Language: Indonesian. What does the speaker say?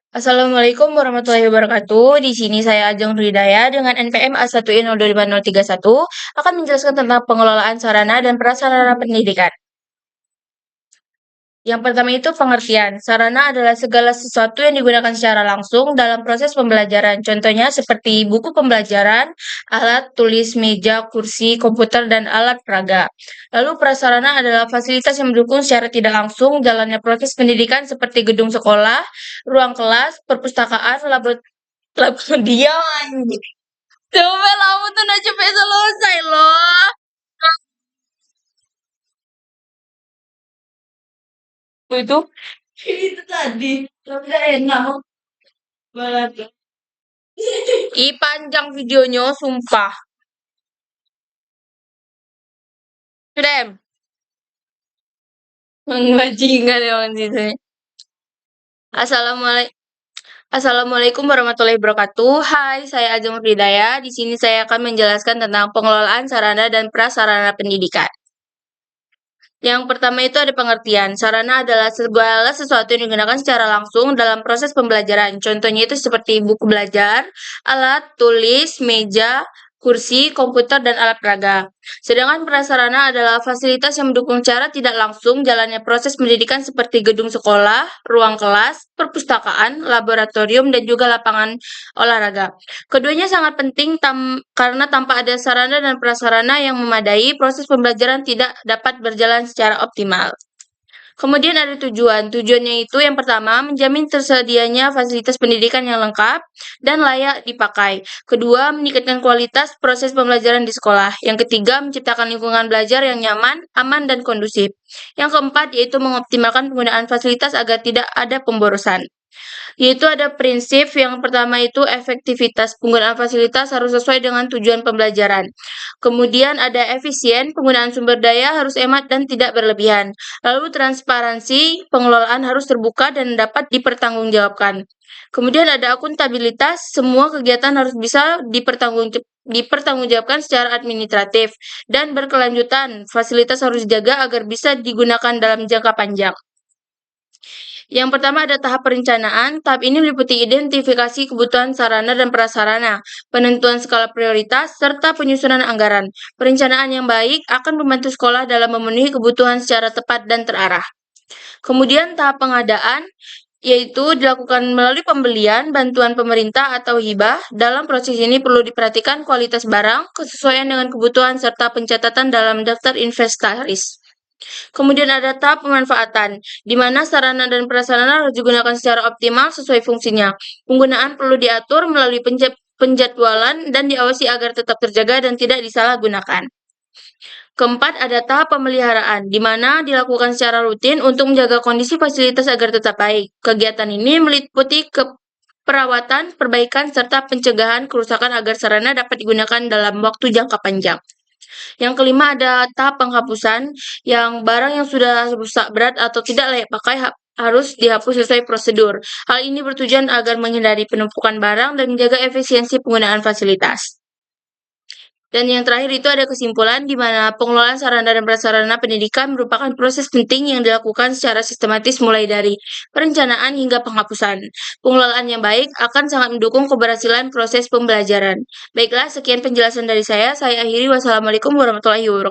Assalamualaikum warahmatullahi wabarakatuh. Di sini saya Ajeng Hidayah dengan NPM A1I025031 akan menjelaskan tentang pengelolaan sarana dan prasarana pendidikan. Yang pertama itu pengertian. Sarana adalah segala sesuatu yang digunakan secara langsung dalam proses pembelajaran. Contohnya seperti buku pembelajaran, alat tulis, meja, kursi, komputer, dan alat peraga. Lalu prasarana adalah fasilitas yang mendukung secara tidak langsung jalannya proses pendidikan seperti gedung sekolah, ruang kelas, perpustakaan, diam. Coba kamu tuh udah cepet selesai loh. Itu tadi. Tapi gak enak banget. Ih, panjang videonya, sumpah. Krem. Bajingan emang sih. Assalamualaikum. Assalamualaikum warahmatullahi wabarakatuh. Hai, saya Ajeng Hidayah. Di sini saya akan menjelaskan tentang pengelolaan sarana dan prasarana pendidikan. Yang pertama itu ada pengertian. Sarana adalah segala sesuatu yang digunakan secara langsung dalam proses pembelajaran. Contohnya itu seperti buku belajar, alat tulis, meja, kursi, komputer, dan alat peraga. Sedangkan prasarana adalah fasilitas yang mendukung secara tidak langsung jalannya proses pendidikan seperti gedung sekolah, ruang kelas, perpustakaan, laboratorium, dan juga lapangan olahraga. Keduanya sangat penting karena tanpa ada sarana dan prasarana yang memadai, proses pembelajaran tidak dapat berjalan secara optimal. Kemudian ada tujuan. Tujuannya itu yang pertama, menjamin tersedianya fasilitas pendidikan yang lengkap dan layak dipakai. Kedua, meningkatkan kualitas proses pembelajaran di sekolah. Yang ketiga, menciptakan lingkungan belajar yang nyaman, aman, dan kondusif. Yang keempat, yaitu mengoptimalkan penggunaan fasilitas agar tidak ada pemborosan. Yaitu ada prinsip yang pertama itu efektivitas penggunaan fasilitas harus sesuai dengan tujuan pembelajaran. Kemudian ada efisien, penggunaan sumber daya harus hemat dan tidak berlebihan. Lalu transparansi, pengelolaan harus terbuka dan dapat dipertanggungjawabkan. Kemudian ada akuntabilitas, semua kegiatan harus bisa dipertanggungjawabkan secara administratif dan berkelanjutan. Fasilitas harus dijaga agar bisa digunakan dalam jangka panjang. Yang pertama ada tahap perencanaan. Tahap ini meliputi identifikasi kebutuhan sarana dan prasarana, penentuan skala prioritas, serta penyusunan anggaran. Perencanaan yang baik akan membantu sekolah dalam memenuhi kebutuhan secara tepat dan terarah. Kemudian tahap pengadaan, yaitu dilakukan melalui pembelian, bantuan pemerintah, atau hibah. Dalam proses ini perlu diperhatikan kualitas barang, kesesuaian dengan kebutuhan, serta pencatatan dalam daftar inventaris. Kemudian ada tahap pemanfaatan, di mana sarana dan prasarana harus digunakan secara optimal sesuai fungsinya. Penggunaan perlu diatur melalui penjadwalan dan diawasi agar tetap terjaga dan tidak disalahgunakan. Keempat, ada tahap pemeliharaan, di mana dilakukan secara rutin untuk menjaga kondisi fasilitas agar tetap baik. Kegiatan ini meliputi perawatan, perbaikan, serta pencegahan kerusakan agar sarana dapat digunakan dalam waktu jangka panjang. Yang kelima ada tahap penghapusan, yang barang yang sudah rusak berat atau tidak layak pakai harus dihapus sesuai prosedur. Hal ini bertujuan agar menghindari penumpukan barang dan menjaga efisiensi penggunaan fasilitas. Dan yang terakhir itu ada kesimpulan di mana pengelolaan sarana dan prasarana pendidikan merupakan proses penting yang dilakukan secara sistematis mulai dari perencanaan hingga penghapusan. Pengelolaan yang baik akan sangat mendukung keberhasilan proses pembelajaran. Baiklah, sekian penjelasan dari saya. Saya akhiri. Wassalamualaikum warahmatullahi wabarakatuh.